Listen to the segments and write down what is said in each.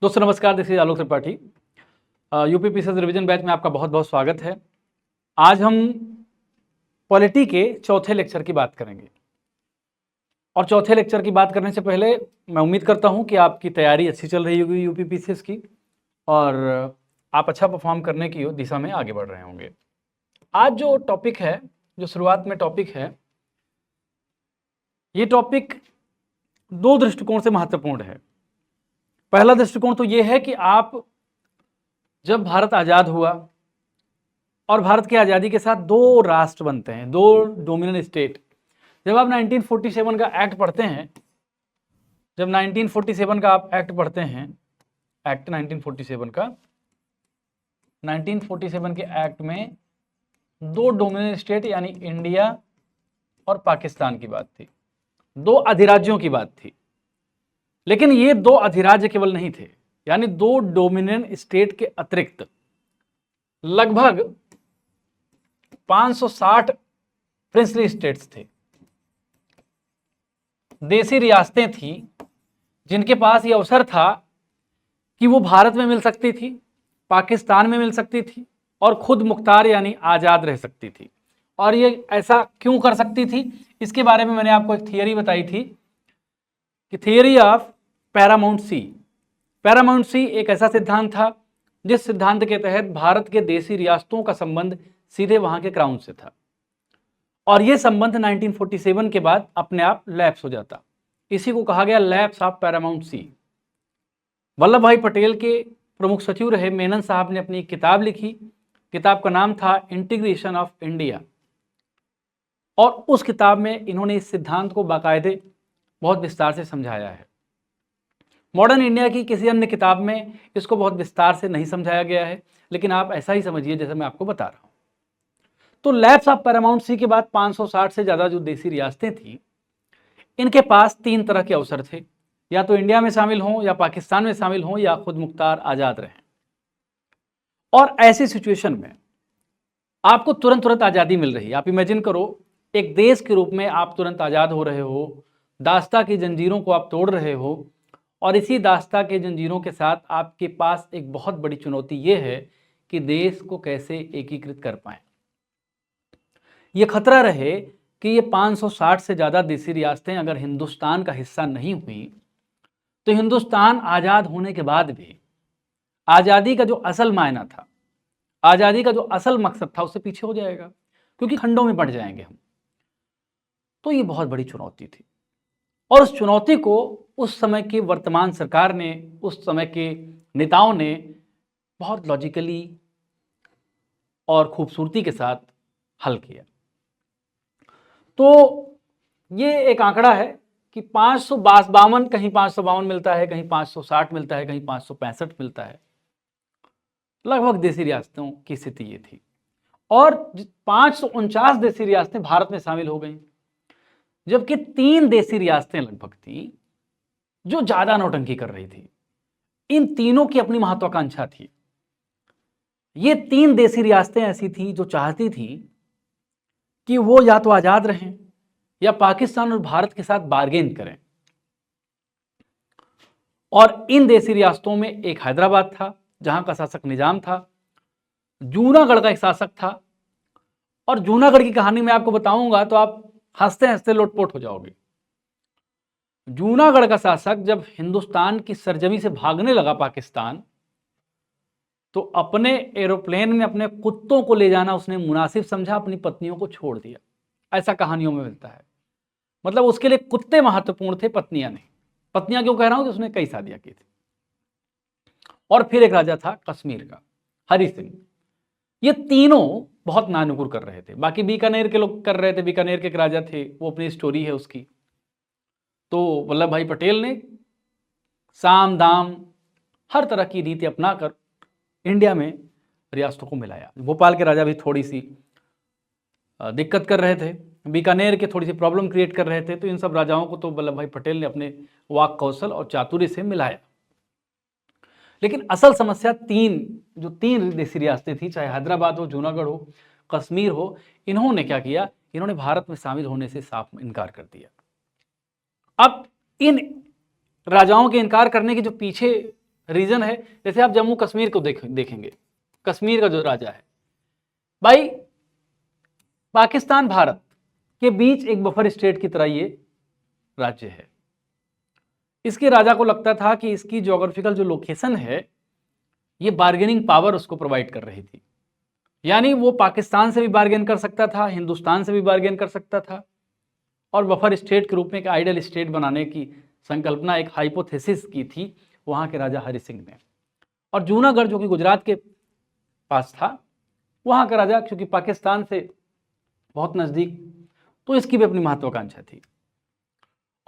दोस्तों नमस्कार, this is Alok Tripathi. UP PCS revision batch में आपका बहुत बहुत स्वागत है। आज हम पॉलिटी के चौथे लेक्चर की बात करेंगे और चौथे लेक्चर की बात करने से पहले मैं उम्मीद करता हूं कि आपकी तैयारी अच्छी चल रही होगी यूपी पीसीएस की और आप अच्छा परफॉर्म करने की दिशा में आगे बढ़ रहे होंगे। आज जो टॉपिक है, जो शुरुआत में टॉपिक है, ये टॉपिक दो दृष्टिकोण से महत्वपूर्ण है। पहला दृष्टिकोण तो ये है कि आप जब भारत आज़ाद हुआ और भारत की आज़ादी के साथ दो राष्ट्र बनते हैं, दो डोमिनेंट स्टेट। जब आप 1947 का एक्ट पढ़ते हैं, जब 1947 का आप एक्ट पढ़ते हैं, एक्ट 1947 का, 1947 के एक्ट में दो डोमिनेंट स्टेट यानी इंडिया और पाकिस्तान की बात थी, दो अधिराज्यों की बात थी। लेकिन ये दो अधिराज्य केवल नहीं थे, यानी दो डोमिनेंट स्टेट के अतिरिक्त लगभग 560 प्रिंसली स्टेट्स थे, देसी रियासतें थी, जिनके पास ये अवसर था कि वो भारत में मिल सकती थी, पाकिस्तान में मिल सकती थी और खुद मुख्तार यानी आज़ाद रह सकती थी। और ये ऐसा क्यों कर सकती थी, इसके बारे में मैंने आपको एक थियरी बताई थी कि theory of paramountcy. Paramountcy एक ऐसा सिद्धांत था जिस सिद्धांत के तहत भारत के देसी रियासतों का संबंध सीधे वहां के क्राउन से था और यह संबंध 1947 के बाद अपने आप लैप्स हो जाता। इसी को कहा गया लैप्स ऑफ पैरामाउंट सी। वल्लभ भाई पटेल के प्रमुख सचिव रहे मेनन साहब ने अपनी एक किताब लिखी। किताब का नाम था इंटीग्रेशन ऑफ इंडिया और उस किताब में इन्होंने इस सिद्धांत को बाकायदे बहुत विस्तार से समझाया है। मॉडर्न इंडिया की किसी अन्य किताब में इसको बहुत विस्तार से नहीं समझाया गया है, लेकिन आप ऐसा ही समझिए जैसे मैं आपको बता रहा हूं। तो लैप्स ऑफ पैरामाउंट सी के बाद 560 से ज्यादा जो देसी रियासतें थी, इनके पास तीन तरह के अवसर थे, या तो इंडिया में शामिल हों, या पाकिस्तान में शामिल हों, या खुद मुख्तार आजाद रहें। और ऐसी सिचुएशन में आपको तुरंत आजादी मिल रही है। आप इमेजिन करो, एक देश के रूप में आप तुरंत आजाद हो रहे हो, दास्ता की जंजीरों को आप तोड़ रहे हो, और इसी दास्ता के जंजीरों के साथ आपके पास एक बहुत बड़ी चुनौती ये है कि देश को कैसे एकीकृत कर पाएं। ये खतरा रहे कि ये 560 से ज़्यादा देसी रियासतें अगर हिंदुस्तान का हिस्सा नहीं हुई तो हिंदुस्तान आज़ाद होने के बाद भी आज़ादी का जो असल मायना था, आज़ादी का जो असल मकसद था, उससे पीछे हो जाएगा, क्योंकि खंडों में बढ़ जाएंगे हम। तो ये बहुत बड़ी चुनौती थी और उस चुनौती को उस समय की वर्तमान सरकार ने, उस समय के नेताओं ने बहुत लॉजिकली और खूबसूरती के साथ हल किया। तो ये एक आंकड़ा है कि 552, कहीं 552 मिलता है, कहीं 560 मिलता है, कहीं 565 मिलता है, लगभग देसी रियासतों की स्थिति ये थी। और 549 देसी रियासतें भारत में शामिल हो गई, जबकि 3 देसी रियासतें लगभग थी जो ज्यादा नौटंकी कर रही थी। इन तीनों की अपनी महत्वाकांक्षा थी। ये 3 देसी रियासतें ऐसी थी जो चाहती थी कि वो या तो आजाद रहें या पाकिस्तान और भारत के साथ बार्गेन करें। और इन देसी रियासतों में एक हैदराबाद था, जहां का शासक निजाम था, जूनागढ़ का एक शासक था, और जूनागढ़ की कहानी मैं आपको बताऊंगा तो आप हंसते हंसते लोटपोट हो जाओगे। जूनागढ़ का शासक जब हिंदुस्तान की सरजमी से भागने लगा पाकिस्तान, तो अपने एरोप्लेन में अपने कुत्तों को ले जाना उसने मुनासिब समझा, अपनी पत्नियों को छोड़ दिया। ऐसा कहानियों में मिलता है। मतलब उसके लिए कुत्ते महत्वपूर्ण थे, पत्नियां नहीं। पत्नियां क्यों कह रहा हूं कि उसने कई शादियां की थी। और फिर एक राजा था कश्मीर का, हरि सिंह। ये तीनों बहुत नानुकुर कर रहे थे। बाकी बीकानेर के लोग कर रहे थे, बीकानेर के एक राजा थे, वो अपनी स्टोरी है उसकी। तो वल्लभ भाई पटेल ने साम दाम हर तरह की रीति अपनाकर इंडिया में रियासतों को मिलाया। भोपाल के राजा भी थोड़ी सी दिक्कत कर रहे थे, बीकानेर के थोड़ी सी प्रॉब्लम क्रिएट कर रहे थे, तो इन सब राजाओं को तो वल्लभ भाई पटेल ने अपने वाक कौशल और चातुर्य से मिलाया। लेकिन असल समस्या जो तीन देसी रियासतें थी, चाहे हैदराबाद हो, जूनागढ़ हो, कश्मीर हो, इन्होंने क्या किया, इन्होंने भारत में शामिल होने से साफ इनकार कर दिया। अब इन राजाओं के इनकार करने के जो पीछे रीजन है। जैसे आप जम्मू कश्मीर को देखेंगे, कश्मीर का जो राजा है भाई, पाकिस्तान भारत के बीच एक बफर स्टेट की तरह ये राज्य है। इसके राजा को लगता था कि इसकी ज्योग्राफिकल जो लोकेशन है ये बार्गेनिंग पावर उसको प्रोवाइड कर रही थी, यानी वो पाकिस्तान से भी बार्गेन कर सकता था, हिंदुस्तान से भी बार्गेन कर सकता था, और बफर स्टेट के रूप में एक आइडल स्टेट बनाने की संकल्पना, एक हाइपोथेसिस की थी वहां के राजा हरि सिंह ने। और जूनागढ़ जो कि गुजरात के पास था, वहां का राजा क्योंकि पाकिस्तान से बहुत नजदीक, तो इसकी भी अपनी महत्वाकांक्षा थी।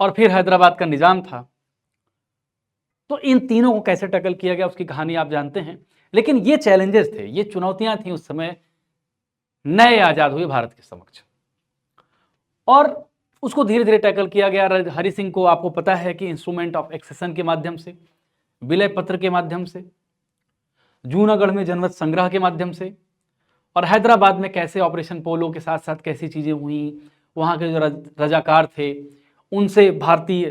और फिर हैदराबाद का निजाम था। तो इन तीनों को कैसे टैकल किया गया उसकी कहानी आप जानते हैं। लेकिन ये चैलेंजेस थे, ये चुनौतियां थी उस समय नए आजाद हुए भारत के समक्ष, और उसको धीरे धीरे टैकल किया गया। हरि सिंह को आपको पता है कि इंस्ट्रूमेंट ऑफ एक्सेशन के माध्यम से, विलय पत्र के माध्यम से, जूनागढ़ में जनमत संग्रह के माध्यम से, और हैदराबाद में कैसे ऑपरेशन पोलो के साथ साथ कैसी चीजें हुई, वहां के जो रजाकार थे उनसे भारतीय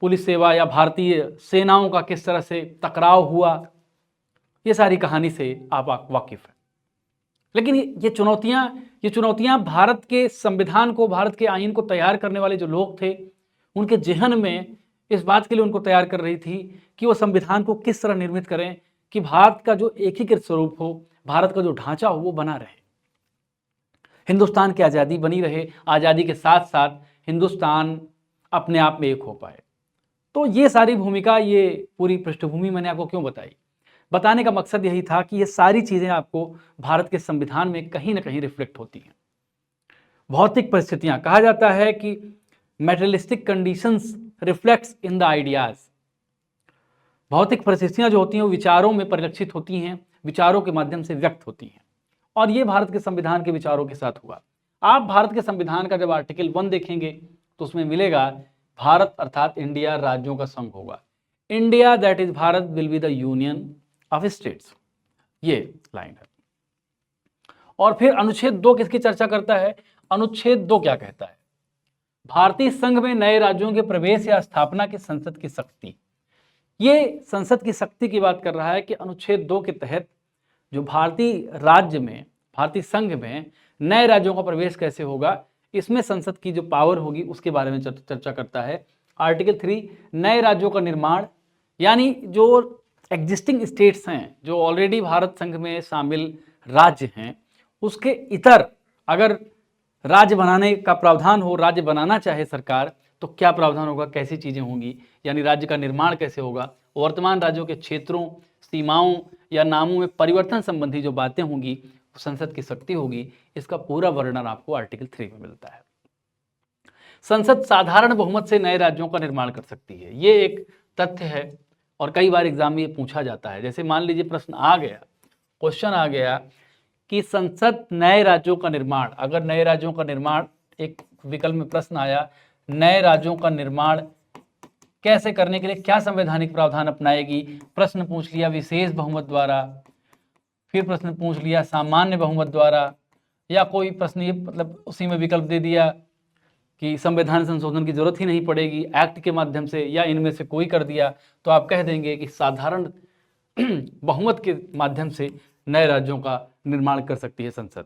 पुलिस सेवा या भारतीय सेनाओं का किस तरह से टकराव हुआ, ये सारी कहानी से आप वाकिफ हैं। लेकिन ये चुनौतियां भारत के संविधान को, भारत के आईन को तैयार करने वाले जो लोग थे उनके जहन में इस बात के लिए उनको तैयार कर रही थी कि वो संविधान को किस तरह निर्मित करें कि भारत का जो एकीकृत स्वरूप हो, भारत का जो ढांचा हो वो बना रहे, हिंदुस्तान की आज़ादी बनी रहे, आज़ादी के साथ साथ हिंदुस्तान अपने आप में एक हो पाए। तो ये सारी भूमिका, ये पूरी पृष्ठभूमि मैंने आपको क्यों बताई, बताने का मकसद यही था कि ये सारी चीज़ें आपको भारत के संविधान में कहीं ना कहीं रिफ्लेक्ट होती हैं। भौतिक परिस्थितियां, कहा जाता है कि materialistic conditions reflects in the ideas. भौतिक परिस्थितियां जो होती हैं वो विचारों में परिलक्षित होती हैं, विचारों के माध्यम से व्यक्त होती हैं, और ये भारत के संविधान के विचारों के साथ हुआ। आप भारत के संविधान का जब आर्टिकल 1 देखेंगे तो उसमें मिलेगा भारत अर्थात इंडिया राज्यों का संघ होगा। India that is Bharat will be the union of states, ये लाइन है। और फिर अनुच्छेद 2 किसकी चर्चा करता है? अनुच्छेद 2 क्या कहता है? भारतीय संघ में नए राज्यों के प्रवेश या स्थापना की संसद की शक्ति। ये संसद की शक्ति की बात कर रहा है कि अनुच्छेद 2 के तहत जो भारतीय राज्य में, भारतीय संघ में नए राज्यों का प्रवेश कैसे होगा, इसमें संसद की जो पावर होगी उसके बारे में चर्चा करता है। आर्टिकल 3 नए राज्यों का निर्माण, यानी जो एग्जिस्टिंग स्टेट्स हैं, जो ऑलरेडी भारत संघ में शामिल राज्य हैं, उसके इतर अगर राज्य बनाने का प्रावधान हो, राज्य बनाना चाहे सरकार, तो क्या प्रावधान होगा, कैसी चीज़ें होंगी, यानी राज्य का निर्माण कैसे होगा, वर्तमान राज्यों के क्षेत्रों, सीमाओं या नामों में परिवर्तन संबंधी जो बातें होंगी, संसद की शक्ति होगी, इसका पूरा वर्णन आपको आर्टिकल 3 में मिलता है। संसद साधारण बहुमत से नए राज्यों का निर्माण कर सकती है, ये एक तथ्य है और कई बार एग्जाम में ये पूछा जाता है। जैसे मान लीजिए प्रश्न आ गया, क्वेश्चन आ गया कि संसद नए राज्यों का निर्माण, अगर नए राज्यों का निर्माण, एक विकल्प में प्रश्न आया नए राज्यों का निर्माण कैसे करने के लिए क्या संवैधानिक प्रावधान अपनाएगी, प्रश्न पूछ लिया विशेष बहुमत द्वारा, फिर प्रश्न पूछ लिया सामान्य बहुमत द्वारा, या कोई प्रश्न ये मतलब उसी में विकल्प दे दिया कि संविधान संशोधन की जरूरत ही नहीं पड़ेगी, एक्ट के माध्यम से, या इनमें से कोई कर दिया, तो आप कह देंगे कि साधारण बहुमत के माध्यम से नए राज्यों का निर्माण कर सकती है संसद।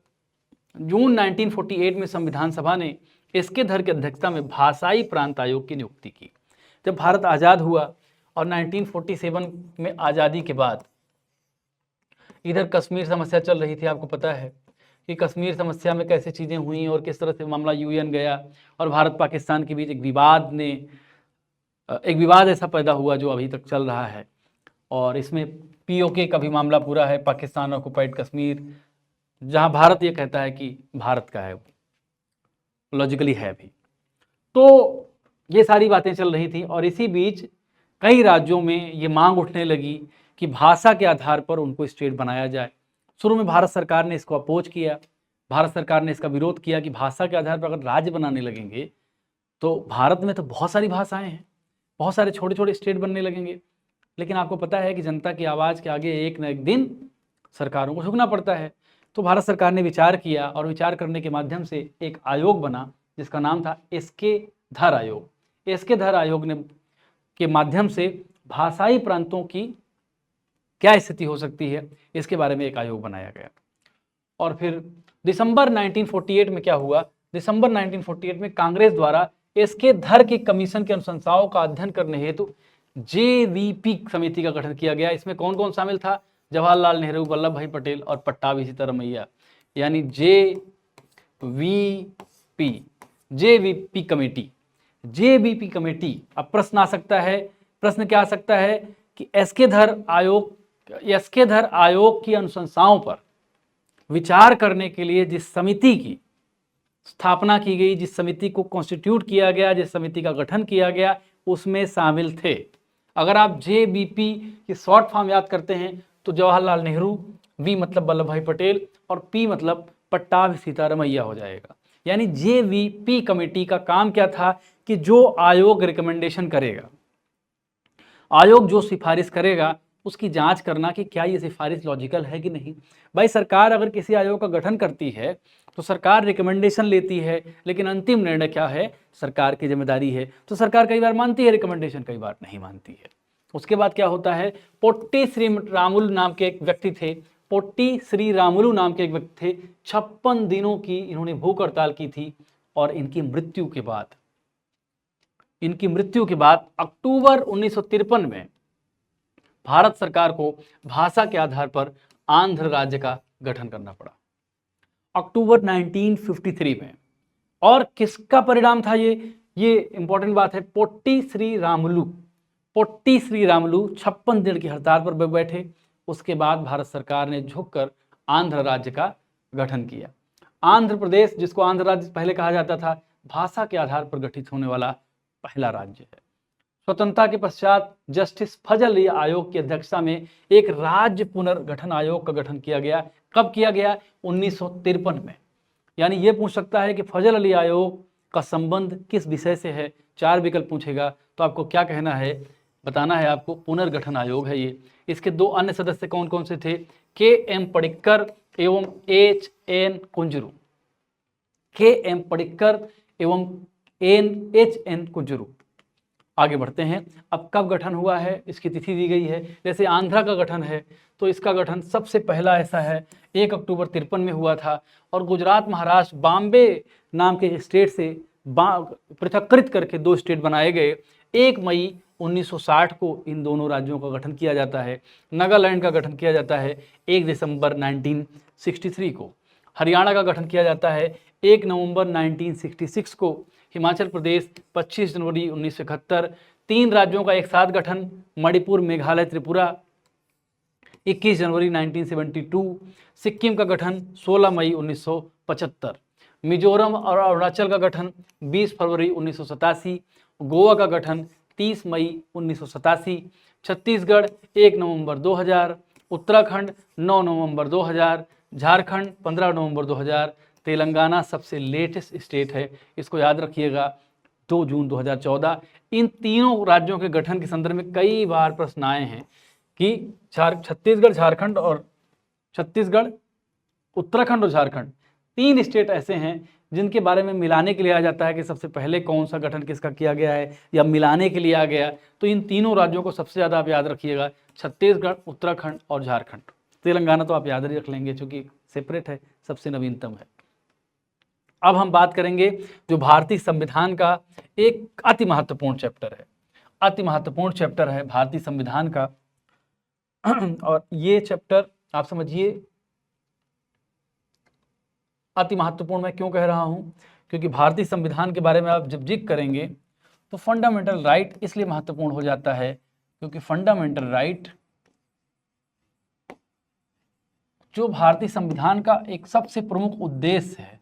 जून 1948 में संविधान सभा ने एसके धर की अध्यक्षता में भाषाई प्रांत आयोग की नियुक्ति की। जब भारत आज़ाद हुआ और 1947 में आज़ादी के बाद इधर कश्मीर समस्या चल रही थी, आपको पता है कि कश्मीर समस्या में कैसे चीज़ें हुई और किस तरह से मामला यूएन गया, और भारत पाकिस्तान के बीच एक विवाद ऐसा पैदा हुआ जो अभी तक चल रहा है, और इसमें पीओके का भी मामला पूरा है, पाकिस्तान ऑक्युपाइड कश्मीर, जहां भारत ये कहता है कि भारत का है, लॉजिकली है भी। तो ये सारी बातें चल रही थी, और इसी बीच कई राज्यों में ये मांग उठने लगी कि भाषा के आधार पर उनको स्टेट बनाया जाए। शुरू में भारत सरकार ने इसको अपोज किया, भारत सरकार ने इसका विरोध किया कि भाषा के आधार पर अगर राज्य बनाने लगेंगे तो भारत में तो बहुत सारी भाषाएं हैं, बहुत सारे छोटे छोटे स्टेट बनने लगेंगे। लेकिन आपको पता है कि जनता की आवाज़ के आगे एक न एक दिन सरकारों को झुकना पड़ता है। तो भारत सरकार ने विचार किया, और विचार करने के माध्यम से एक आयोग बना जिसका नाम था एसके धर आयोग। एसके धर आयोग ने के माध्यम से भाषाई प्रांतों की क्या स्थिति हो सकती है, इसके बारे में एक आयोग बनाया गया। और फिर दिसंबर 1948 में क्या हुआ, दिसंबर 1948 में कांग्रेस द्वारा एसके धर की कमीशन की अनुशंसाओं का अध्ययन करने हेतु जेवीपी समिति का गठन किया गया। इसमें कौन कौन शामिल था, जवाहरलाल नेहरू, वल्लभ भाई पटेल और पट्टाभी सीतारमैया, यानी जेवीपी कमेटी। अब प्रश्न आ सकता है, प्रश्न क्या आ सकता है कि एसके धर आयोग की अनुशंसाओं पर विचार करने के लिए जिस समिति की स्थापना की गई, जिस समिति को कॉन्स्टिट्यूट किया गया, जिस समिति का गठन किया गया, उसमें शामिल थे। अगर आप जेबीपी की शॉर्ट फॉर्म याद करते हैं तो जवाहरलाल नेहरू, वी मतलब वल्लभ भाई पटेल और पी मतलब पट्टाभी सीतारमैया हो जाएगा। यानी जेवीपी कमेटी का काम क्या था कि जो आयोग रिकमेंडेशन करेगा, आयोग जो सिफारिश करेगा उसकी जांच करना कि क्या ये सिफारिश लॉजिकल है कि नहीं। भाई सरकार अगर किसी आयोग का गठन करती है तो सरकार रिकमेंडेशन लेती है, लेकिन अंतिम निर्णय क्या है, सरकार की जिम्मेदारी है। तो सरकार कई बार मानती है रिकमेंडेशन, कई बार नहीं मानती है। उसके बाद क्या होता है, पोट्टी श्री रामुलु नाम के एक व्यक्ति थे, पोट्टी श्री रामुलु नाम के एक व्यक्ति थे, 56 दिनों की इन्होंने भूख हड़ताल की थी और इनकी मृत्यु के बाद अक्टूबर 1953 में भारत सरकार को भाषा के आधार पर आंध्र राज्य का गठन करना पड़ा, अक्टूबर 1953 में। और किसका परिणाम था ये इंपॉर्टेंट बात है, पोट्टी श्री रामुलु 56 दिन की हड़ताल पर बैठे। उसके बाद भारत सरकार ने झुककर आंध्र राज्य का गठन किया। आंध्र प्रदेश, जिसको आंध्र राज्य पहले कहा जाता था, भाषा के आधार पर गठित होने वाला पहला राज्य है। स्वतंत्रता के पश्चात जस्टिस फजल अली आयोग की अध्यक्षता में एक राज्य पुनर्गठन आयोग का गठन किया गया। कब किया गया, 1953 में। यानी ये पूछ सकता है कि फजल अली आयोग का संबंध किस विषय से है, 4 विकल्प पूछेगा तो आपको क्या कहना है, बताना है आपको पुनर्गठन आयोग है ये। इसके 2 अन्य सदस्य कौन कौन से थे, के.एम. पडिक्कर एवं H.N. कुंजरू, के.एम. पडिक्कर एवं H.N. कुंजरू। आगे बढ़ते हैं। अब कब गठन हुआ है, इसकी तिथि दी गई है। जैसे आंध्रा का गठन है तो इसका गठन सबसे पहला ऐसा है 1 अक्टूबर 53 में हुआ था, और गुजरात, महाराष्ट्र, बॉम्बे नाम के स्टेट से पृथककृत करके 2 स्टेट बनाए गए। 1 मई 1960 को इन दोनों राज्यों का गठन किया जाता है। नागालैंड का गठन किया जाता है 1 दिसंबर 1963 को। हरियाणा का गठन किया जाता है 1 नवंबर 1966 को। हिमाचल प्रदेश 25 जनवरी 1971। 3 राज्यों का एक साथ गठन, मणिपुर, मेघालय, त्रिपुरा 21 जनवरी 1972। सिक्किम का गठन 16 मई 1975। मिजोरम और अरुणाचल का गठन 20 फरवरी 1987। गोवा का गठन 30 मई 1987। छत्तीसगढ़ 1 नवंबर 2000। उत्तराखंड 9 नवंबर 2000। झारखंड 15 नवंबर 2000। तेलंगाना सबसे लेटेस्ट स्टेट है, इसको याद रखिएगा, 2 जून 2014। इन तीनों राज्यों के गठन के संदर्भ में कई बार प्रश्न आए हैं कि छत्तीसगढ़, उत्तराखंड और झारखंड 3 स्टेट ऐसे हैं जिनके बारे में मिलाने के लिए आ जाता है कि सबसे पहले कौन सा गठन किसका किया गया है, या मिलाने के लिए आ गया। तो इन तीनों राज्यों को सबसे ज़्यादा आप याद रखिएगा, छत्तीसगढ़, उत्तराखंड और झारखंड। तेलंगाना तो आप याद ही रख लेंगे क्योंकि सेपरेट है, सबसे नवीनतम है। अब हम बात करेंगे जो भारतीय संविधान का एक अति महत्वपूर्ण चैप्टर है, अति महत्वपूर्ण चैप्टर है भारतीय संविधान का। और ये चैप्टर आप समझिए अति महत्वपूर्ण मैं क्यों कह रहा हूं, क्योंकि भारतीय संविधान के बारे में आप जब जिक्र करेंगे तो फंडामेंटल राइट इसलिए महत्वपूर्ण हो जाता है क्योंकि फंडामेंटल राइट जो भारतीय संविधान का एक सबसे प्रमुख उद्देश्य है,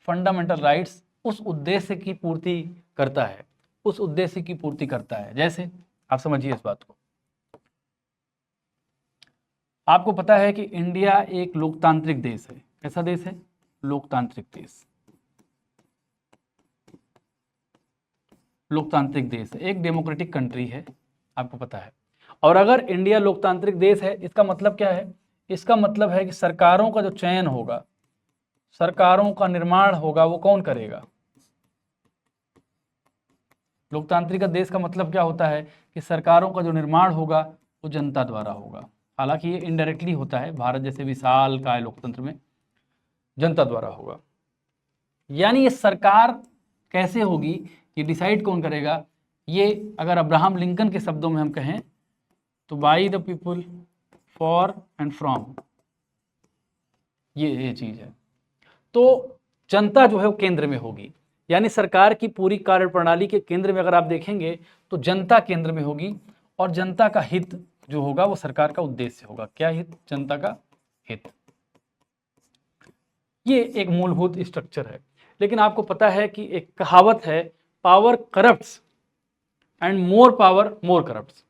फंडामेंटल राइट्स उस उद्देश्य की पूर्ति करता है, उस उद्देश्य की पूर्ति करता है। जैसे आप समझिए इस बात को, आपको पता है कि इंडिया एक लोकतांत्रिक देश है। कैसा देश है, लोकतांत्रिक देश, लोकतांत्रिक देश है, एक डेमोक्रेटिक कंट्री है, आपको पता है। और अगर इंडिया लोकतांत्रिक देश है, इसका मतलब क्या है, इसका मतलब है कि सरकारों का जो चयन होगा, सरकारों का निर्माण होगा, वो कौन करेगा। लोकतांत्रिक देश का मतलब क्या होता है कि सरकारों का जो निर्माण होगा वो जनता द्वारा होगा। हालांकि ये इनडायरेक्टली होता है, भारत जैसे विशाल काय लोकतंत्र में जनता द्वारा होगा। यानी ये सरकार कैसे होगी, ये डिसाइड कौन करेगा? ये अगर अब्राहम लिंकन के शब्दों में हम कहें तो by the people, for and from, ये चीज है। तो जनता जो है वो केंद्र में होगी, यानी सरकार की पूरी कार्यप्रणाली के केंद्र में अगर आप देखेंगे तो जनता केंद्र में होगी, और जनता का हित जो होगा वो सरकार का उद्देश्य होगा। क्या हित? जनता का हित। ये एक मूलभूत स्ट्रक्चर है। लेकिन आपको पता है कि एक कहावत है, power corrupts and more power more corrupts,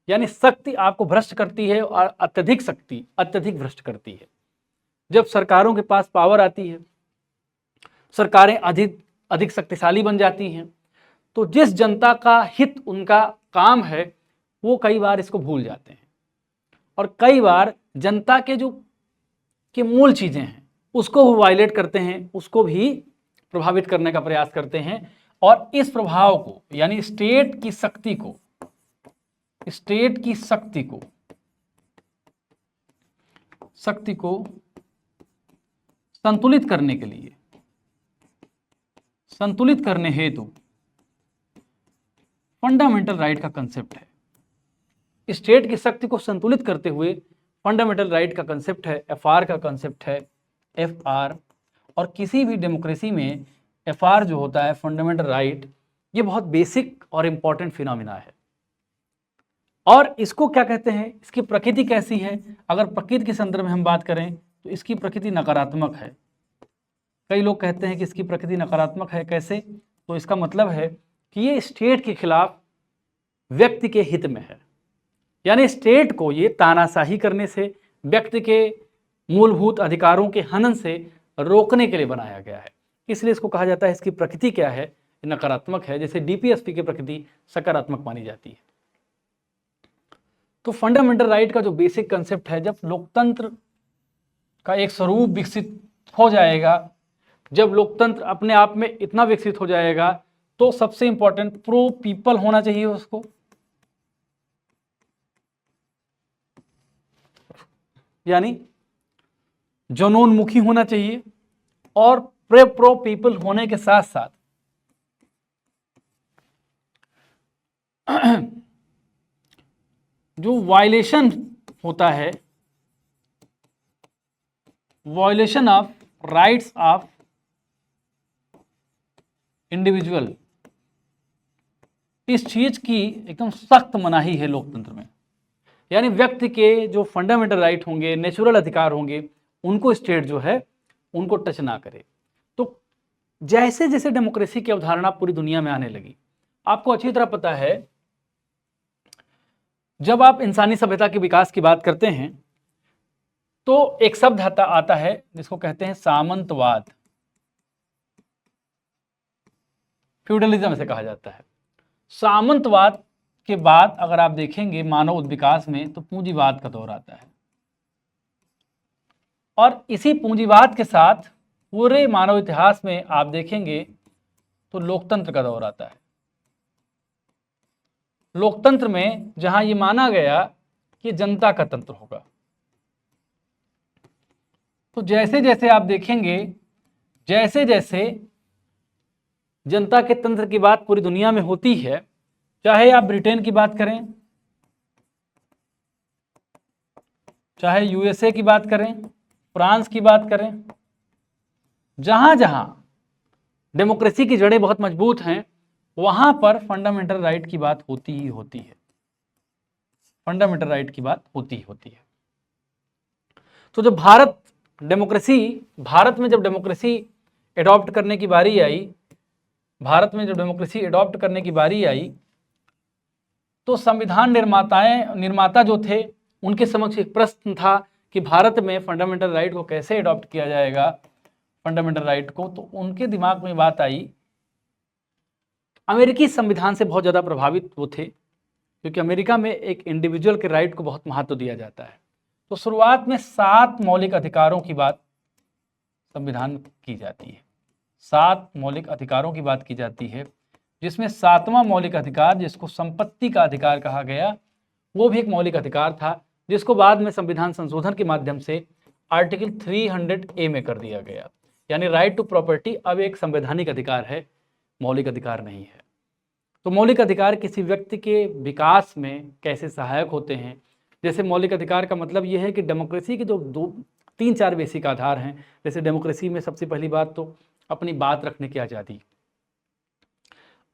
यानी शक्ति आपको भ्रष्ट करती है और अत्यधिक शक्ति अत्यधिक भ्रष्ट करती है। जब सरकारों के पास पावर आती है, सरकारें अधिक शक्तिशाली बन जाती हैं, तो जिस जनता का हित उनका काम है वो कई बार इसको भूल जाते हैं, और कई बार जनता के जो के मूल चीजें हैं उसको वो वायलेट करते हैं, उसको भी प्रभावित करने का प्रयास करते हैं। और इस प्रभाव को, यानी स्टेट की शक्ति को संतुलित करने हेतु फंडामेंटल राइट का कंसेप्ट है। स्टेट की शक्ति को संतुलित करते हुए फंडामेंटल राइट का कंसेप्ट है, एफआर का कंसेप्ट है, एफआर। और किसी भी डेमोक्रेसी में एफआर जो होता है, फंडामेंटल राइट, ये बहुत बेसिक और इंपॉर्टेंट फिनोमिना है। और इसको क्या कहते हैं, इसकी प्रकृति कैसी है? अगर प्रकृति के संदर्भ में हम बात करें तो इसकी प्रकृति नकारात्मक है। कई लोग कहते हैं कि इसकी प्रकृति नकारात्मक है, कैसे? तो इसका मतलब है कि ये स्टेट के खिलाफ व्यक्ति के हित में है, यानी स्टेट को ये तानाशाही करने से, व्यक्ति के मूलभूत अधिकारों के हनन से रोकने के लिए बनाया गया है। इसलिए इसको कहा जाता है, इसकी प्रकृति क्या है? नकारात्मक है। जैसे डीपीएसपी की प्रकृति सकारात्मक मानी जाती है। तो फंडामेंटल राइट का जो बेसिक कंसेप्ट है, जब लोकतंत्र का एक स्वरूप विकसित हो जाएगा, जब लोकतंत्र अपने आप में इतना विकसित हो जाएगा, तो सबसे इंपॉर्टेंट प्रो पीपल होना चाहिए उसको, यानी जनोन्मुखी होना चाहिए। और प्रो पीपल होने के साथ साथ जो वायलेशन होता है, violation of rights of individual, इस चीज की एकदम सख्त मनाही है लोकतंत्र में। यानी व्यक्ति के जो फंडामेंटल राइट होंगे, नेचुरल अधिकार होंगे, उनको स्टेट जो है उनको टच ना करे। तो जैसे जैसे डेमोक्रेसी की अवधारणा पूरी दुनिया में आने लगी, आपको अच्छी तरह पता है, जब आप इंसानी सभ्यता के विकास की बात करते हैं तो एक शब्द आता है जिसको कहते हैं सामंतवाद, फ्यूडलिज्म से कहा जाता है। सामंतवाद के बाद अगर आप देखेंगे मानव विकास में, तो पूंजीवाद का दौर आता है, और इसी पूंजीवाद के साथ पूरे मानव इतिहास में आप देखेंगे तो लोकतंत्र का दौर आता है। लोकतंत्र में जहां ये माना गया कि जनता का तंत्र होगा, तो जैसे जैसे आप देखेंगे, जैसे जैसे जनता के तंत्र की बात पूरी दुनिया में होती है, चाहे आप ब्रिटेन की बात करें, चाहे यूएसए की बात करें, फ्रांस की बात करें, जहां जहां डेमोक्रेसी की जड़ें बहुत मजबूत हैं, वहां पर फंडामेंटल राइट की बात होती ही होती है। फंडामेंटल राइट की बात होती ही होती है। तो जब भारत में जब डेमोक्रेसी एडॉप्ट करने की बारी आई, तो संविधान निर्माता जो थे, उनके समक्ष एक प्रश्न था कि भारत में फंडामेंटल राइट को कैसे एडॉप्ट किया जाएगा, फंडामेंटल राइट को। तो उनके दिमाग में बात आई, अमेरिकी संविधान से बहुत ज़्यादा प्रभावित वो थे, क्योंकि अमेरिका में एक इंडिविजुअल के राइट को बहुत महत्व दिया जाता है। तो शुरुआत में 7 मौलिक अधिकारों की बात संविधान की जाती है, 7 मौलिक अधिकारों की बात की जाती है, जिसमें 7वां मौलिक अधिकार, जिसको संपत्ति का अधिकार कहा गया, वो भी एक मौलिक अधिकार था, जिसको बाद में संविधान संशोधन के माध्यम से आर्टिकल 300A में कर दिया गया। यानी राइट टू प्रॉपर्टी अब एक संवैधानिक अधिकार है, मौलिक अधिकार नहीं है। तो मौलिक अधिकार किसी व्यक्ति के विकास में कैसे सहायक होते हैं, जैसे मौलिक अधिकार का मतलब यह है कि डेमोक्रेसी के जो 3-4 बेसिक आधार हैं। जैसे डेमोक्रेसी में सबसे पहली बात तो अपनी बात रखने की आज़ादी।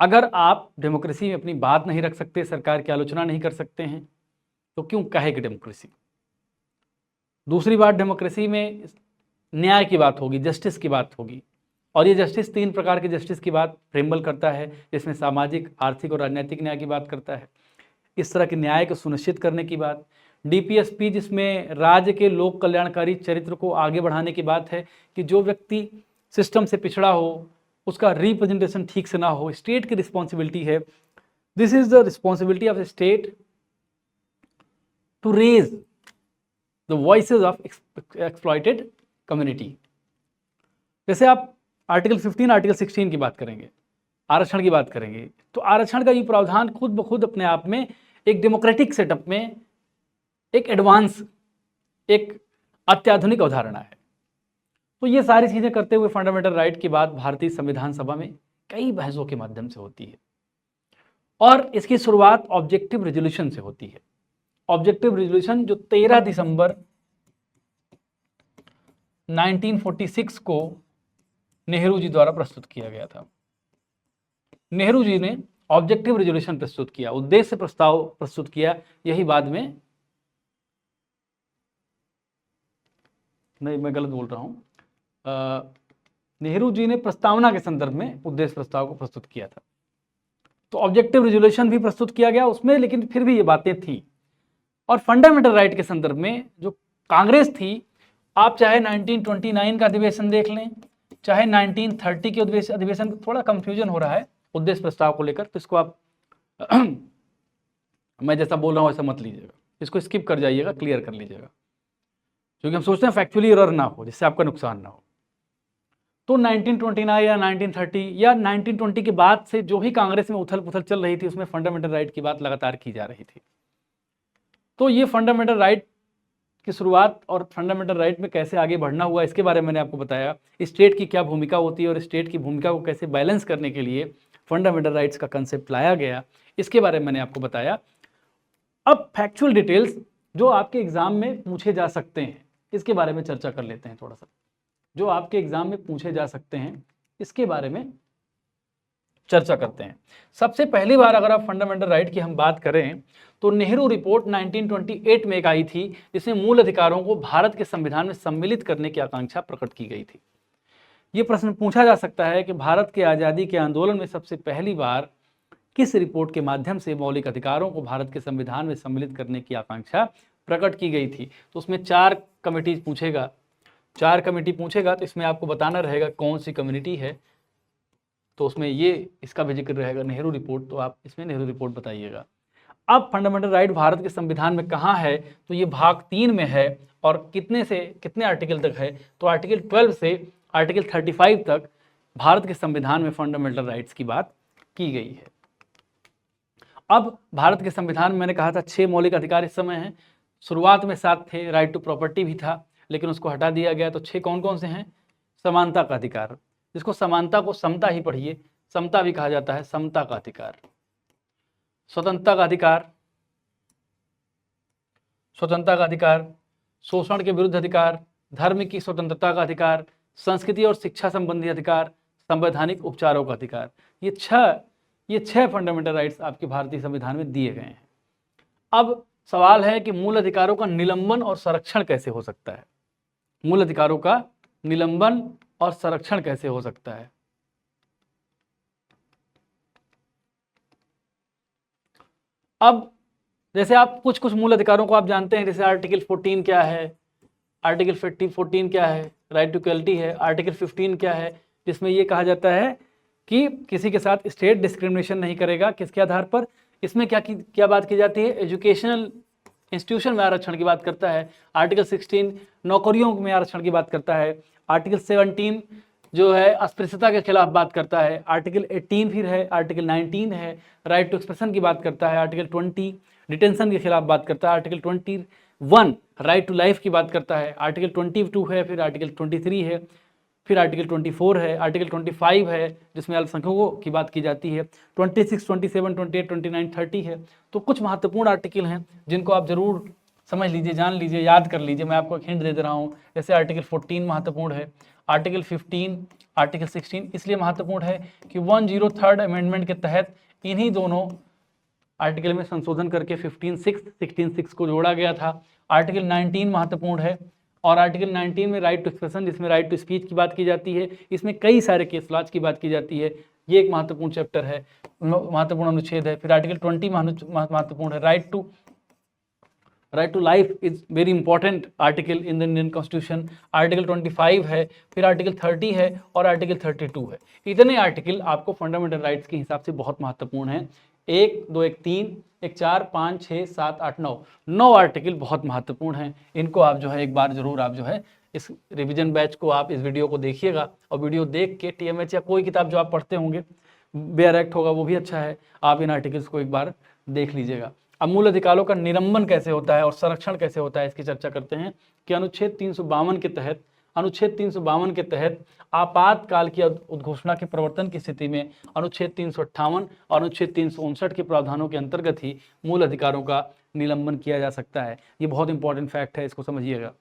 अगर आप डेमोक्रेसी में अपनी बात नहीं रख सकते, सरकार की आलोचना नहीं कर सकते हैं, तो क्यों कहेगी डेमोक्रेसी। दूसरी बात, डेमोक्रेसी में न्याय की बात होगी, जस्टिस की बात होगी, और ये जस्टिस 3 प्रकार के जस्टिस की बात प्रेम्बल करता है, जिसमें सामाजिक, आर्थिक और राजनीतिक न्याय की बात करता है। इस तरह के न्याय को सुनिश्चित करने की बात। डीपीएसपी, जिसमें राज्य के लोक कल्याणकारी चरित्र को आगे बढ़ाने की बात है कि जो व्यक्ति सिस्टम से पिछड़ा हो, उसका रिप्रेजेंटेशन ठीक से ना हो, स्टेट की रिस्पॉन्सिबिलिटी है। This is the responsibility of state to raise the voices of exploited community. जैसे आप आर्टिकल 15, आर्टिकल 16 की बात करेंगे, आरक्षण की बात करेंगे, तो आरक्षण का ये प्रावधान खुद ब खुद अपने आप में एक डेमोक्रेटिक सेटअप में एक एडवांस, एक अत्याधुनिक अवधारणा है। तो ये सारी चीज़ें करते हुए फंडामेंटल राइट की बात भारतीय संविधान सभा में कई बहसों के माध्यम से होती है, और इसकी शुरुआत ऑब्जेक्टिव रेजोल्यूशन से होती है। ऑब्जेक्टिव रेजोल्यूशन जो 13 दिसंबर 1946 को नेहरू जी द्वारा प्रस्तुत किया गया था। नेहरू जी ने ऑब्जेक्टिव रेजोल्यूशन प्रस्तुत किया, उद्देश्य प्रस्ताव प्रस्तुत किया। यही बाद में, नहीं मैं गलत बोल रहा हूं, नेहरू जी ने प्रस्तावना के संदर्भ में उद्देश्य प्रस्ताव को प्रस्तुत किया था। तो ऑब्जेक्टिव रेजोल्यूशन भी प्रस्तुत किया गया उसमें, लेकिन फिर भी ये बातें थी। और फंडामेंटल राइट के संदर्भ में जो कांग्रेस थी, आप चाहे 1929 का अधिवेशन देख लें, चाहे 1930 के अधिवेशन, थोड़ा कंफ्यूजन हो रहा है उद्देश्य प्रस्ताव को लेकर, तो इसको आप मैं जैसा बोल रहा हूँ ऐसा मत लीजिएगा, इसको स्किप कर जाइएगा, क्लियर कर लीजिएगा, क्योंकि हम सोचते हैं फैक्चुअली एरर ना हो, जिससे आपका नुकसान ना हो। तो 1929 या 1930 या 1920 के बाद से जो भी कांग्रेस में उथल पुथल चल रही थी, उसमें फंडामेंटल राइट की बात लगातार की जा रही थी। तो ये फंडामेंटल राइट की शुरुआत और फंडामेंटल राइट में कैसे आगे बढ़ना हुआ, इसके बारे में मैंने आपको बताया। स्टेट की क्या भूमिका होती है और स्टेट की भूमिका को कैसे बैलेंस करने के लिए फंडामेंटल राइट्स का कंसेप्ट लाया गया, इसके बारे में मैंने आपको बताया। अब फैक्चुअल डिटेल्स जो आपके एग्जाम में पूछे जा सकते हैं, इसके बारे में चर्चा कर लेते हैं थोड़ा सा। जो आपके एग्जाम में पूछे जा सकते हैं, इसके बारे में चर्चा करते हैं। सबसे पहली बार अगर आप फंडामेंटल राइट की हम बात करें, तो नेहरू रिपोर्ट 1928 में एक आई थी, जिसमें मूल अधिकारों को भारत के संविधान में सम्मिलित करने की आकांक्षा प्रकट की गई थी। ये प्रश्न पूछा जा सकता है कि भारत के आज़ादी के आंदोलन में सबसे पहली बार किस रिपोर्ट के माध्यम से मौलिक अधिकारों को भारत के संविधान में सम्मिलित करने की आकांक्षा प्रकट की गई थी। तो उसमें 4 कमेटी पूछेगा, 4 कमेटी पूछेगा, तो इसमें आपको बताना रहेगा कौन सी कम्युनिटी है। तो उसमें ये इसका भी जिक्र रहेगा नेहरू रिपोर्ट, तो आप इसमें नेहरू रिपोर्ट बताइएगा। अब फंडामेंटल राइट भारत के संविधान में कहाँ है, तो ये भाग 3 में है, और कितने से कितने आर्टिकल तक है, तो आर्टिकल 12 से आर्टिकल 35 तक भारत के संविधान में फंडामेंटल राइट्स की बात की गई है। अब भारत के संविधान में मैंने कहा था 6 मौलिक अधिकार इस समय हैं। शुरुआत में 7 थे, राइट टू प्रॉपर्टी भी था, लेकिन उसको हटा दिया गया। तो 6 कौन कौन से हैं? समानता का अधिकार, जिसको समानता को समता ही पढ़िए, समता भी कहा जाता है, समता का अधिकार। स्वतंत्रता का अधिकार, स्वतंत्रता का अधिकार, शोषण के विरुद्ध अधिकार, धर्म की स्वतंत्रता का अधिकार, संस्कृति और शिक्षा संबंधी अधिकार, संवैधानिक उपचारों का अधिकार। ये छह फंडामेंटल राइट्स आपके भारतीय संविधान में दिए गए हैं। अब सवाल है कि मूल अधिकारों का निलंबन और संरक्षण कैसे हो सकता है? मूल अधिकारों का निलंबन और संरक्षण कैसे हो सकता है? अब जैसे आप कुछ मूल अधिकारों को आप जानते हैं, जैसे आर्टिकल 14 क्या है, आर्टिकल 14 क्या है, राइट टू इक्वलिटी है। आर्टिकल 15 क्या है, जिसमें ये कहा जाता है कि किसी के साथ स्टेट डिस्क्रिमिनेशन नहीं करेगा। किसके आधार पर? इसमें क्या बात की जाती है? एजुकेशनल इंस्टीट्यूशन में आरक्षण की बात करता है। आर्टिकल 16 नौकरियों में आरक्षण की बात करता है। आर्टिकल 17 जो है अस्पृश्यता के खिलाफ बात करता है। आर्टिकल 18 फिर है, आर्टिकल 19 है, राइट टू एक्सप्रेशन की बात करता है। आर्टिकल 20 डिटेंशन के खिलाफ बात करता है। आर्टिकल 21 राइट टू लाइफ की बात करता है। आर्टिकल 22 है, फिर आर्टिकल 23 है, फिर आर्टिकल 24 है, आर्टिकल 25 है जिसमें अल्पसंख्यकों की बात की जाती है, 26, 27, 28, 29, 30 है। तो कुछ महत्वपूर्ण आर्टिकल हैं जिनको आप जरूर समझ लीजिए, जान लीजिए, याद कर लीजिए। मैं आपको एक हिंट दे रहा हूँ, जैसे आर्टिकल 14 महत्वपूर्ण है, आर्टिकल 15, आर्टिकल 16 इसलिए महत्वपूर्ण है कि 103rd अमेंडमेंट के तहत इन्हीं दोनों आर्टिकल में संशोधन करके 15(6), 16(6) को जोड़ा गया था। आर्टिकल 19 महत्वपूर्ण है, और आर्टिकल 19 में राइट टू एक्सप्रेशन, जिसमें राइट टू स्पीच की बात की जाती है, इसमें कई सारे केस लॉज की बात की जाती है। ये एक महत्वपूर्ण चैप्टर है, महत्वपूर्ण अनुच्छेद है। फिर आर्टिकल 20 महत्वपूर्ण है, right to life is very important article in the Indian constitution. Article 25 है, फिर आर्टिकल 30 है, और आर्टिकल 32 है। इतने आर्टिकल आपको फंडामेंटल राइट्स के हिसाब से बहुत महत्वपूर्ण हैं। 1, 2, 1, 3, 1, 4, 5, 6, 7, 8, 9 आर्टिकल बहुत महत्वपूर्ण हैं। इनको आप जो है एक बार जरूर आप जो है इस रिवीजन बैच को आप इस वीडियो को देखिएगा, और वीडियो देख के TMH या कोई किताब जो आप पढ़ते होंगे, बेयर एक्ट होगा वो भी अच्छा है, आप इन आर्टिकल्स को एक बार देख लीजिएगा। अब मूल अधिकारों का निलंबन कैसे होता है और संरक्षण कैसे होता है, इसकी चर्चा करते हैं कि अनुच्छेद 352 के तहत आपातकाल की उद्घोषणा के प्रवर्तन की स्थिति में अनुच्छेद 358 और अनुच्छेद 359 के प्रावधानों के अंतर्गत ही मूल अधिकारों का निलंबन किया जा सकता है। ये बहुत इंपॉर्टेंट फैक्ट है, इसको समझिएगा।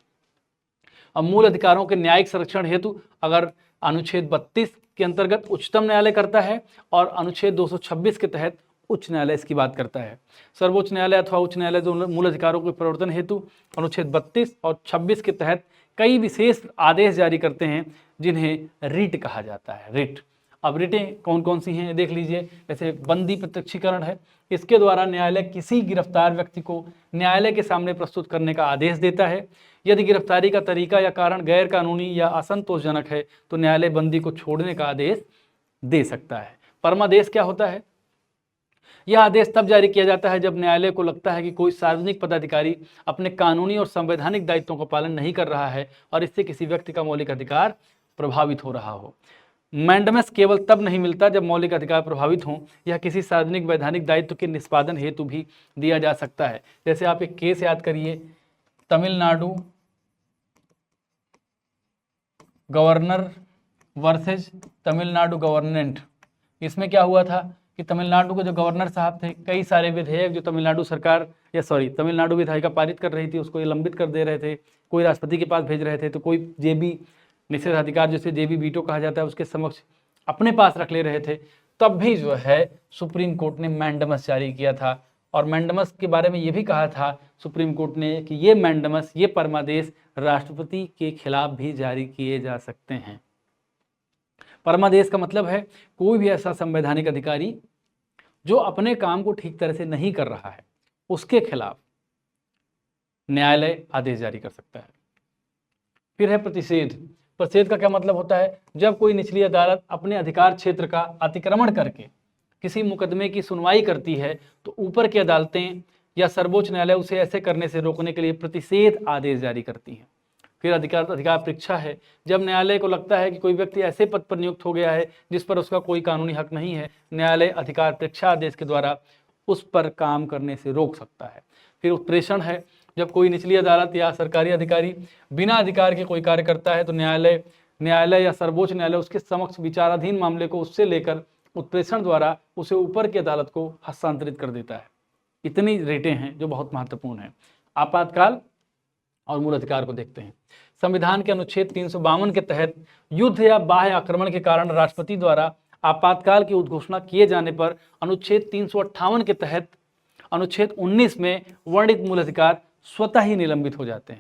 अब मूल अधिकारों के न्यायिक संरक्षण हेतु अगर अनुच्छेद 32 के अंतर्गत उच्चतम न्यायालय करता है, और अनुच्छेद 226 के तहत उच्च न्यायालय इसकी बात करता है। सर्वोच्च न्यायालय अथवा उच्च न्यायालय जो मूल अधिकारों के प्रवर्तन हेतु अनुच्छेद 32 और 26 के तहत कई विशेष आदेश जारी करते हैं, जिन्हें रिट कहा जाता है। रिट, अब रिटें कौन कौन सी हैं देख लीजिए। जैसे बंदी प्रत्यक्षीकरण है, इसके द्वारा न्यायालय किसी गिरफ्तार व्यक्ति को न्यायालय के सामने प्रस्तुत करने का आदेश देता है। यदि गिरफ्तारी का तरीका या कारण गैर कानूनी या असंतोषजनक है तो न्यायालय बंदी को छोड़ने का आदेश दे सकता है। परमादेश क्या होता है? यह आदेश तब जारी किया जाता है जब न्यायालय को लगता है कि कोई सार्वजनिक पदाधिकारी अपने कानूनी और संवैधानिक दायित्वों का पालन नहीं कर रहा है और इससे किसी व्यक्ति का मौलिक अधिकार प्रभावित हो रहा हो। मैंडमस केवल तब नहीं मिलता जब मौलिक अधिकार प्रभावित हों, यह किसी सार्वजनिक वैधानिक दायित्व के निष्पादन हेतु भी दिया जा सकता है। जैसे आप एक केस याद करिए, Tamil Nadu governor versus Tamil Nadu government. इसमें क्या हुआ था कि तमिलनाडु के जो गवर्नर साहब थे, कई सारे विधेयक जो तमिलनाडु विधायिका पारित कर रही थी उसको निलंबित कर दे रहे थे, कोई राष्ट्रपति के पास भेज रहे थे, तो कोई जेबी निषेधाधिकार जिसे जेबी वीटो कहा जाता है उसके समक्ष अपने पास रख ले रहे थे। तब भी जो है सुप्रीम कोर्ट ने मैंडमस जारी किया था, और मैंडमस के बारे में ये भी कहा था सुप्रीम कोर्ट ने कि ये मैंडमस, ये परमादेश राष्ट्रपति के खिलाफ भी जारी किए जा सकते हैं। परमादेश का मतलब है कोई भी ऐसा संवैधानिक अधिकारी जो अपने काम को ठीक तरह से नहीं कर रहा है उसके खिलाफ न्यायालय आदेश जारी कर सकता है। फिर है प्रतिषेध। प्रतिषेध का क्या मतलब होता है? जब कोई निचली अदालत अपने अधिकार क्षेत्र का अतिक्रमण करके किसी मुकदमे की सुनवाई करती है तो ऊपर की अदालतें या सर्वोच्च न्यायालय उसे ऐसे करने से रोकने के लिए प्रतिषेध आदेश जारी करती हैं। फिर अधिकार परीक्षा है। जब न्यायालय को लगता है कि कोई व्यक्ति ऐसे पद पर नियुक्त हो गया है जिस पर उसका कोई कानूनी हक नहीं है, न्यायालय अधिकार परीक्षा आदेश के द्वारा उस पर काम करने से रोक सकता है। फिर उत्प्रेषण है। जब कोई निचली अदालत या सरकारी अधिकारी बिना अधिकार के कोई कार्य करता है तो न्यायालय या सर्वोच्च न्यायालय उसके समक्ष विचाराधीन मामले को उससे लेकर उत्प्रेषण द्वारा उसे ऊपर की अदालत को हस्तांतरित कर देता है। इतनी रेटें हैं जो बहुत महत्वपूर्ण हैं। आपातकाल और मूल अधिकार को देखते हैं। संविधान के अनुच्छेद 352 के तहत युद्ध या बाह्य आक्रमण के कारण राष्ट्रपति द्वारा आपातकाल की उद्घोषणा किए जाने पर अनुच्छेद 358 के तहत अनुच्छेद 19 में वर्णित मूल अधिकार स्वतः ही निलंबित हो जाते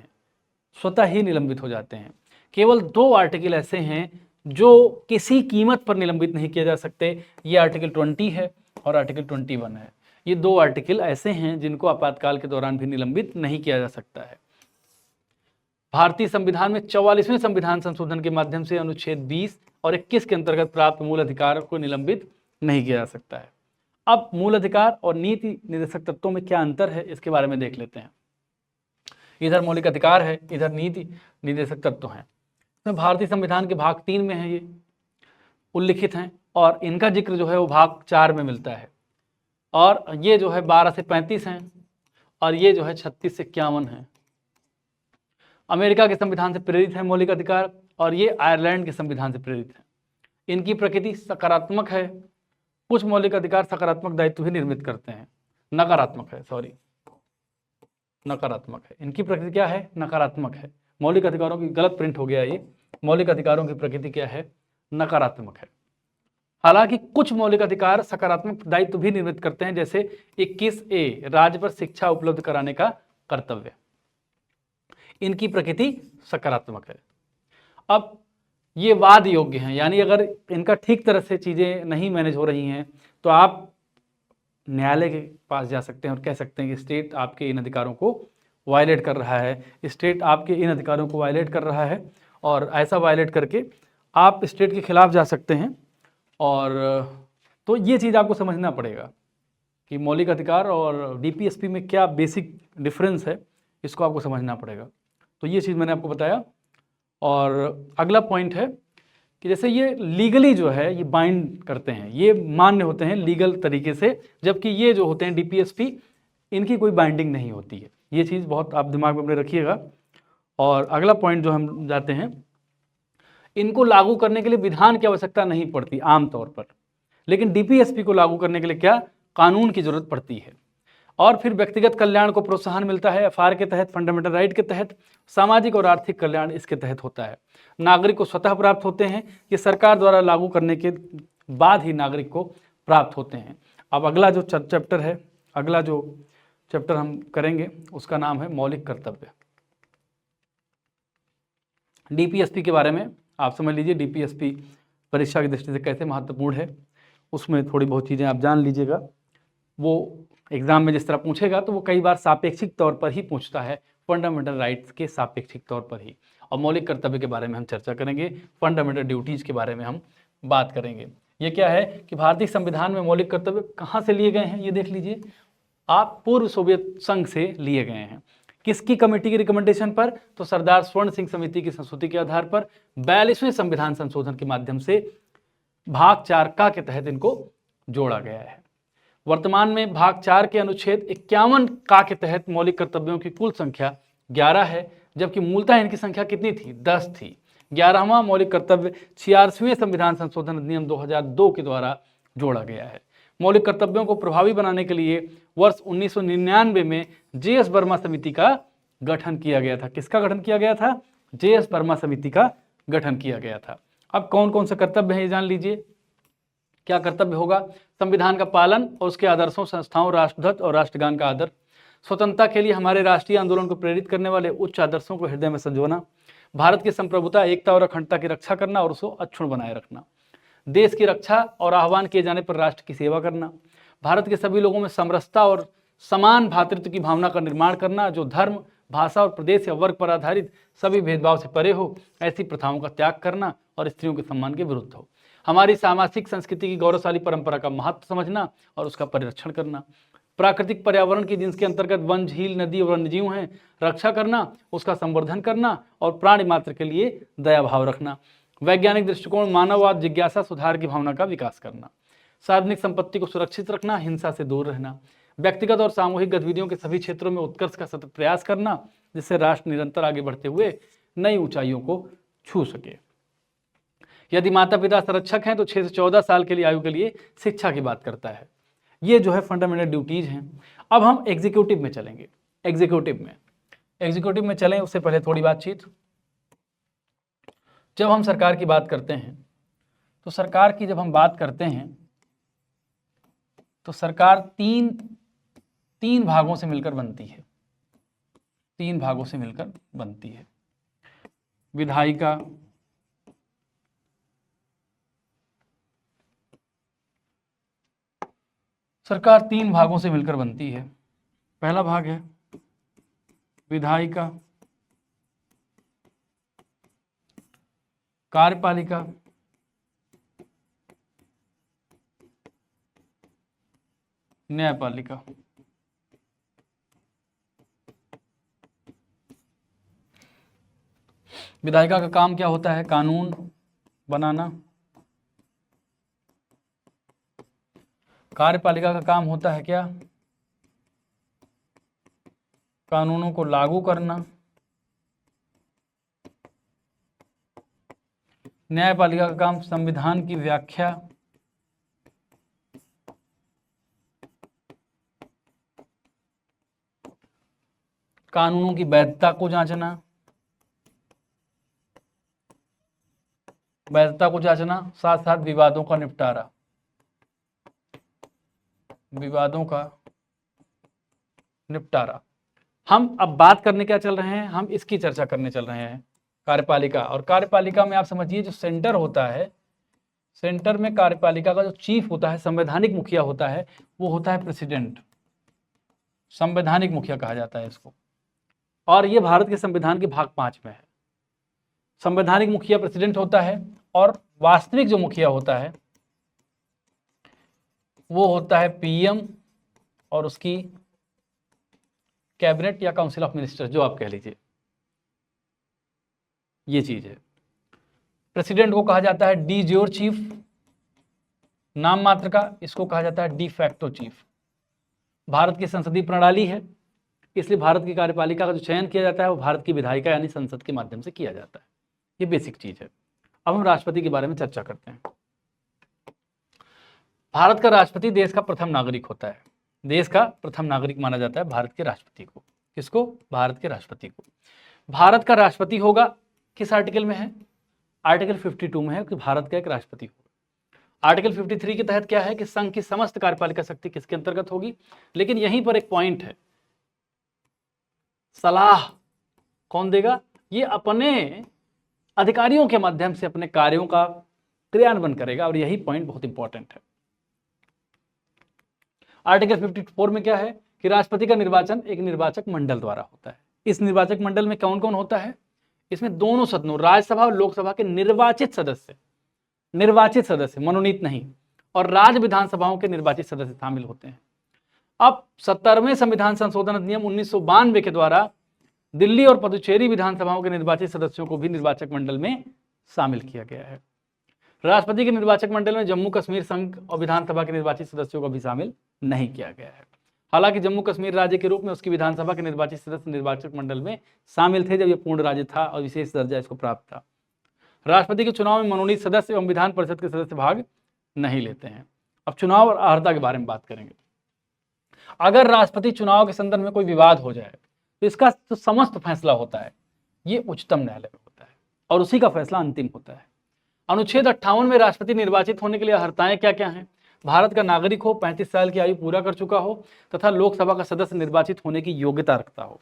हैं। केवल 2 आर्टिकल ऐसे हैं जो किसी कीमत पर निलंबित नहीं किए जा सकते। ये आर्टिकल 20 है और आर्टिकल 21 है। ये 2 आर्टिकल ऐसे हैं जिनको आपातकाल के दौरान भी निलंबित नहीं किया जा सकता है। भारतीय संविधान में 44वें संविधान संशोधन के माध्यम से अनुच्छेद 20 और 21 के अंतर्गत प्राप्त मूल अधिकार को निलंबित नहीं किया जा सकता है। अब मूल अधिकार और नीति निर्देशक तत्वों में क्या अंतर है इसके बारे में देख लेते हैं। इधर मौलिक अधिकार है, इधर नीति निर्देशक तत्व हैं। इसमें भारतीय संविधान के भाग 3 में है ये उल्लिखित हैं, और इनका जिक्र जो है वो भाग 4 में मिलता है, और ये जो है 12 से 35 हैं, और ये जो है 36 से 51 है। अमेरिका के संविधान से प्रेरित है मौलिक अधिकार, और ये आयरलैंड के संविधान से प्रेरित है। इनकी प्रकृति सकारात्मक है। कुछ मौलिक अधिकार सकारात्मक दायित्व ही निर्मित करते हैं, नकारात्मक है, सॉरी नकारात्मक है। इनकी प्रकृति क्या है? नकारात्मक है। मौलिक अधिकारों की गलत प्रिंट हो गया ये। मौलिक अधिकारों की प्रकृति क्या है? नकारात्मक है। हालांकि कुछ मौलिक अधिकार सकारात्मक दायित्व भी निर्मित करते हैं, जैसे 21A राज्य पर शिक्षा उपलब्ध कराने का कर्तव्य। इनकी प्रकृति सकारात्मक है। अब ये वाद योग्य हैं, यानी अगर इनका ठीक तरह से चीजें नहीं मैनेज हो रही हैं तो आप न्यायालय के पास जा सकते हैं और कह सकते हैं कि स्टेट आपके इन अधिकारों को वायलेट कर रहा है, स्टेट आपके इन अधिकारों को वायलेट कर रहा है, और ऐसा वायलेट करके आप स्टेट के खिलाफ जा सकते हैं। और तो ये चीज़ आपको समझना पड़ेगा कि मौलिक अधिकार और डीपीएसपी में क्या बेसिक डिफरेंस है, इसको आपको समझना पड़ेगा। तो ये चीज़ मैंने आपको बताया। और अगला पॉइंट है कि जैसे ये लीगली जो है ये बाइंड करते हैं, ये मान्य होते हैं लीगल तरीके से, जबकि ये जो होते हैं डीपीएसपी, इनकी कोई बाइंडिंग नहीं होती है। ये चीज़ बहुत आप दिमाग में अपने रखिएगा। और अगला पॉइंट जो हम जाते हैं, इनको लागू करने के लिए विधान की आवश्यकता नहीं पड़ती आमतौर पर, लेकिन डीपीएसपी को लागू करने के लिए क्या? कानून की जरूरत पड़ती है। और फिर व्यक्तिगत कल्याण को प्रोत्साहन मिलता है एफआर के तहत, फंडामेंटल राइट के तहत। सामाजिक और आर्थिक कल्याण इसके तहत होता है। नागरिक को स्वतः प्राप्त होते हैं, ये सरकार द्वारा लागू करने के बाद ही नागरिक को प्राप्त होते हैं। अब अगला जो चैप्टर है, अगला जो चैप्टर हम करेंगे उसका नाम है मौलिक कर्तव्य। डीपीएसपी के बारे में आप समझ लीजिए, डीपीएसपी परीक्षा की दृष्टि से कैसे महत्वपूर्ण है, उसमें थोड़ी बहुत चीज़ें आप जान लीजिएगा। वो एग्जाम में जिस तरह पूछेगा तो वो कई बार सापेक्षिक तौर पर ही पूछता है, फंडामेंटल राइट्स के सापेक्षिक तौर पर ही। और मौलिक कर्तव्य के बारे में हम चर्चा करेंगे, फंडामेंटल ड्यूटीज के बारे में हम बात करेंगे। ये क्या है कि भारतीय संविधान में मौलिक कर्तव्य कहाँ से लिए गए हैं, ये देख लीजिए आप, पूर्व सोवियत संघ से लिए गए हैं। किसकी कमेटी की रिकमेंडेशन पर? तो सरदार स्वर्ण सिंह समिति की संस्तुति के आधार पर 42वें संविधान संशोधन के माध्यम से भाग 4 का के तहत इनको जोड़ा गया है। वर्तमान में भाग 4 के अनुच्छेद 51 का के तहत मौलिक कर्तव्यों की कुल संख्या 11 है, जबकि मूलतः इनकी संख्या कितनी थी? 10 थी। 11वां मौलिक कर्तव्य 86वें संविधान संशोधन अधिनियम 2002 के द्वारा जोड़ा गया है। मौलिक कर्तव्यों को प्रभावी बनाने के लिए वर्ष 1999 में जे.एस. वर्मा समिति का गठन किया गया था। किसका गठन किया गया था? जे.एस. वर्मा समिति का गठन किया गया था। अब कौन कौन से कर्तव्य हैं ये जान लीजिए। क्या कर्तव्य होगा? संविधान का पालन और उसके आदर्शों, संस्थाओं, राष्ट्रध्वज और राष्ट्रगान का आदर। स्वतंत्रता के लिए हमारे राष्ट्रीय आंदोलन को प्रेरित करने वाले उच्च आदर्शों को हृदय में संजोना। भारत की संप्रभुता, एकता और अखंडता की रक्षा करना और उसको अक्षुण्ण बनाए रखना। देश की रक्षा और आह्वान किए जाने पर राष्ट्र की सेवा करना। भारत के सभी लोगों में समरसता और समान भ्रातृत्व की भावना का निर्माण करना, जो धर्म, भाषा और प्रदेश या वर्ग पर आधारित सभी भेदभाव से परे हो, ऐसी प्रथाओं का त्याग करना और स्त्रियों के सम्मान के विरुद्ध हो। हमारी सामाजिक संस्कृति की गौरवशाली परंपरा का महत्व समझना और उसका परिरक्षण करना। प्राकृतिक पर्यावरण की, जिसके अंतर्गत वन, झील, नदी और वन्यजीव हैं, रक्षा करना, उसका संवर्धन करना और प्राणी मात्र के लिए दया भाव रखना। वैज्ञानिक दृष्टिकोण, मानववाद, जिज्ञासा, सुधार की भावना का विकास करना। सार्वजनिक संपत्ति को सुरक्षित रखना, हिंसा से दूर रहना। व्यक्तिगत और सामूहिक गतिविधियों के सभी क्षेत्रों में उत्कर्ष का सतत प्रयास करना, जिससे राष्ट्र निरंतर आगे बढ़ते हुए नई ऊंचाइयों को छू सके। यदि माता पिता संरक्षक हैं तो 6 से 14 साल के लिए आयु के लिए शिक्षा की बात करता है। ये जो है फंडामेंटल ड्यूटीज हैं। अब हम एग्जीक्यूटिव में चलेंगे। एग्जीक्यूटिव में चलें उससे पहले थोड़ी बातचीत। जब हम सरकार की बात करते हैं तो सरकार की जब हम बात करते हैं तो सरकार तीन भागों से मिलकर बनती है। 3 भागों से मिलकर बनती है। विधायिका, सरकार 3 भागों से मिलकर बनती है। पहला भाग है विधायिका, कार्यपालिका, न्यायपालिका। विधायिका का काम क्या होता है? कानून बनाना। कार्यपालिका का काम होता है क्या? कानूनों को लागू करना, न्यायपालिका का काम संविधान की व्याख्या, कानूनों की वैधता को जांचना, साथ साथ विवादों का निपटारा, हम अब बात करने क्या चल रहे हैं, हम इसकी चर्चा करने चल रहे हैं, कार्यपालिका। और कार्यपालिका में आप समझिए जो सेंटर होता है, सेंटर में कार्यपालिका का जो चीफ होता है, संवैधानिक मुखिया होता है, वो होता है प्रेसिडेंट, संवैधानिक मुखिया कहा जाता है इसको। और ये भारत के संविधान के भाग 5 में है। संवैधानिक मुखिया प्रेसिडेंट होता है और वास्तविक जो मुखिया होता है वो होता है पीएम और उसकी कैबिनेट या काउंसिल ऑफ मिनिस्टर, जो आप कह लीजिए, ये चीज है। प्रेसिडेंट को कहा जाता है डी ज्योर चीफ, नाम मात्र का, इसको कहा जाता है डी फैक्टो चीफ। भारत की संसदीय प्रणाली है, इसलिए भारत की कार्यपालिका का जो चयन किया जाता है वो भारत की विधायिका यानी संसद के माध्यम से किया जाता है। ये बेसिक चीज है। अब हम राष्ट्रपति के बारे में चर्चा करते हैं। भारत का राष्ट्रपति देश का प्रथम नागरिक होता है, देश का प्रथम नागरिक माना जाता है भारत के राष्ट्रपति को। किसको? भारत के राष्ट्रपति को। भारत का राष्ट्रपति होगा, किस आर्टिकल में है? आर्टिकल 52 में है कि भारत का एक राष्ट्रपति होगा। आर्टिकल 53 के तहत क्या है कि संघ की समस्त कार्यपालिका शक्ति किसके अंतर्गत होगी? लेकिन यहीं पर एक पॉइंट है, सलाह कौन देगा? ये अपने अधिकारियों के माध्यम से अपने कार्यों का क्रियान्वयन करेगा, और यही पॉइंट बहुत इंपॉर्टेंट है। आर्टिकल 54 में क्या है कि राष्ट्रपति का निर्वाचन एक निर्वाचक मंडल द्वारा होता है। इस निर्वाचक मंडल में कौन कौन होता है? इसमें दोनों सदनों, राज्यसभा और लोकसभा के निर्वाचित सदस्य मनोनीत नहीं, और राज्य विधानसभाओं के निर्वाचित सदस्य शामिल होते हैं। अब 70वें संविधान संशोधन अधिनियम 1992 के द्वारा दिल्ली और पुदुचेरी विधानसभाओं के निर्वाचित सदस्यों को भी निर्वाचक मंडल में शामिल किया गया है। राष्ट्रपति के निर्वाचक मंडल में जम्मू कश्मीर संघ और विधानसभा के निर्वाचित सदस्यों को भी शामिल नहीं किया गया है। हालांकि जम्मू कश्मीर राज्य के रूप में उसकी विधानसभा के निर्वाचित सदस्य निर्वाचक मंडल में शामिल थे जब यह पूर्ण राज्य था और विशेष दर्जा इसको प्राप्त था। राष्ट्रपति के चुनाव में मनोनीत सदस्य एवं विधान परिषद के सदस्य भाग नहीं लेते हैं। अब चुनाव और अर्हता के बारे में बात करेंगे। अगर राष्ट्रपति चुनाव के संदर्भ में कोई विवाद हो जाए तो इसका जो समस्त फैसला होता है ये उच्चतम न्यायालय में होता है और उसी का फैसला अंतिम होता है। अनुच्छेद 58 में राष्ट्रपति निर्वाचित होने के लिए अर्हताएं क्या क्या हैं? भारत का नागरिक हो, 35 साल की आयु पूरा कर चुका हो तथा लोकसभा का सदस्य निर्वाचित होने की योग्यता रखता हो।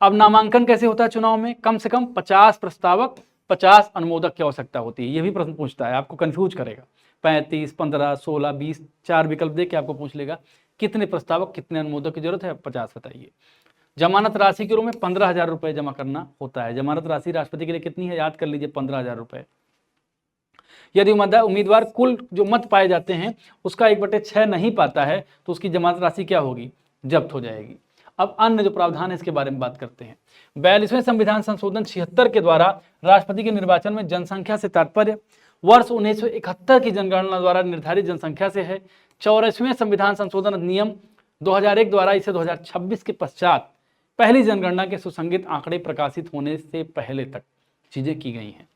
अब नामांकन कैसे होता है चुनाव में? कम से कम 50 प्रस्तावक, 50 अनुमोदक की आवश्यकता होती है। ये भी प्रश्न पूछता है, आपको कंफ्यूज करेगा। 35, 15, 16, 20, 4 विकल्प दे के आपको पूछ लेगा कितने प्रस्तावक, कितने अनुमोदक की जरूरत है? 50 बताइए। जमानत राशि के रूप में 15,000 रुपए जमा करना होता है। जमानत राशि राष्ट्रपति के लिए कितनी है? याद कर लीजिए, 15,000 रुपए। यदि उम्मीदवार कुल जो मत पाए जाते हैं उसका 1/6 नहीं पाता है तो उसकी जमानत राशि क्या होगी? जब्त हो जाएगी। अब अन्य जो प्रावधान है इसके बारे में बात करते हैं। 42वें संविधान संशोधन 76 के द्वारा राष्ट्रपति के निर्वाचन में जनसंख्या से तात्पर्य वर्ष 1971 की जनगणना द्वारा निर्धारित जनसंख्या से है। 84वें संविधान संशोधन अधिनियम 2001 द्वारा इसे 2026 के पश्चात पहली जनगणना के सुसंगत आंकड़े प्रकाशित होने से पहले तक चीजें की गई हैं।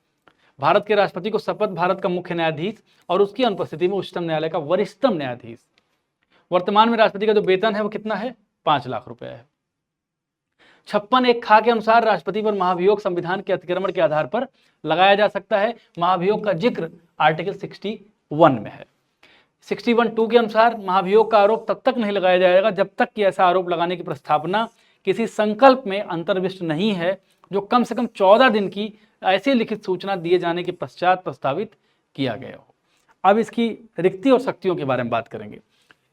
भारत के राष्ट्रपति को शपथ भारत का मुख्य न्यायाधीश और उसकी अनुपस्थिति में उच्चतम न्यायालय का वरिष्ठतम न्यायाधीश। वर्तमान में राष्ट्रपति का जो वेतन है वो कितना है? 5 लाख रुपए है। 56(1) खा के अनुसार राष्ट्रपति पर महाभियोग संविधान के अतिक्रमण के आधार पर लगाया जा सकता है। महाभियोग का जिक्र आर्टिकल 61 में है। 61(2) के अनुसार महाभियोग का आरोप तब तक नहीं लगाया जाएगा जब तक कि ऐसा आरोप लगाने की प्रस्तावना किसी संकल्प में अंतर्विष्ट नहीं है जो कम से कम 14 दिन की ऐसी लिखित सूचना दिए जाने के पश्चात प्रस्तावित किया गया हो। अब इसकी रिक्ति और शक्तियों के बारे में बात करेंगे।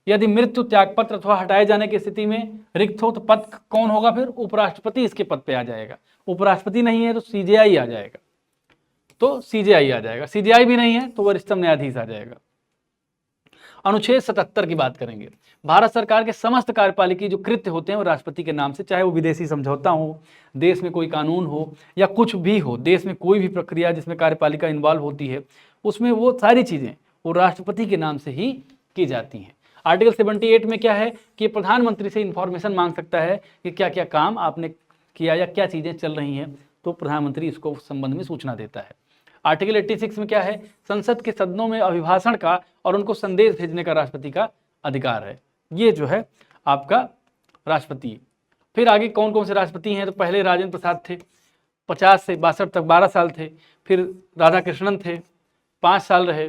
यदि मृत्यु, त्यागपत्र अथवा हटाए जाने की स्थिति में रिक्त हो तो पद कौन होगा? फिर उपराष्ट्रपति इसके पद पे आ जाएगा। उपराष्ट्रपति नहीं है तो सीजेआई आ जाएगा, सीजेआई भी नहीं है तो वरिष्ठतम न्यायाधीश आ जाएगा। अनुच्छेद 77 की बात करेंगे। भारत सरकार के समस्त कार्यपालिकी जो कृत्य होते हैं वो राष्ट्रपति के नाम से, चाहे वो विदेशी समझौता हो, देश में कोई कानून हो या कुछ भी हो, देश में कोई भी प्रक्रिया जिसमें कार्यपालिका इन्वॉल्व होती है उसमें वो सारी चीजें वो राष्ट्रपति के नाम से ही की जाती हैं। आर्टिकल 78 में क्या है कि प्रधानमंत्री से इंफॉर्मेशन मांग सकता है कि क्या क्या काम आपने किया या क्या चीज़ें चल रही हैं, तो प्रधानमंत्री इसको उस संबंध में सूचना देता है। आर्टिकल 86 में क्या है, संसद के सदनों में अभिभाषण का और उनको संदेश भेजने का राष्ट्रपति का अधिकार है। ये जो है आपका राष्ट्रपति। फिर आगे कौन कौन से राष्ट्रपति हैं, तो पहले राजेंद्र प्रसाद थे, 50 से 62 तक 12 साल थे। फिर राधा कृष्णन थे, 5 साल रहे।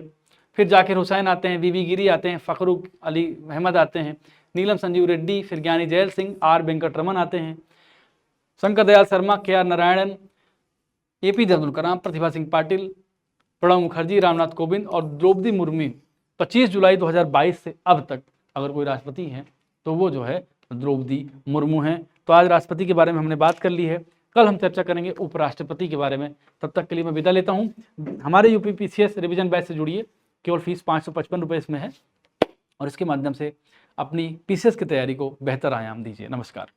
फिर जाकिर हुसैन आते हैं, वीवी गिरी आते हैं, फ़खरुल अली अहमद आते हैं, नीलम संजीव रेड्डी, फिर ज्ञानी जैल सिंह, आर वेंकटरमन आते हैं, शंकर दयाल शर्मा, के आर नारायणन, एपीजे अब्दुल कलाम, प्रतिभा सिंह पाटिल, प्रणब मुखर्जी, रामनाथ कोविंद और द्रौपदी मुर्मू। 25 जुलाई 2022 से अब तक अगर कोई राष्ट्रपति हैं तो वो जो है द्रौपदी मुर्मू हैं। तो आज राष्ट्रपति के बारे में हमने बात कर ली है, कल हम चर्चा करेंगे उपराष्ट्रपति के बारे में। तब तक के लिए मैं विदा लेता हूँ। हमारे यूपीपीसीएस रिवीजन बैच से जुड़िए, केवल फीस 555 रुपये इसमें है और इसके माध्यम से अपनी पीसीएस की तैयारी को बेहतर आयाम दीजिए। नमस्कार।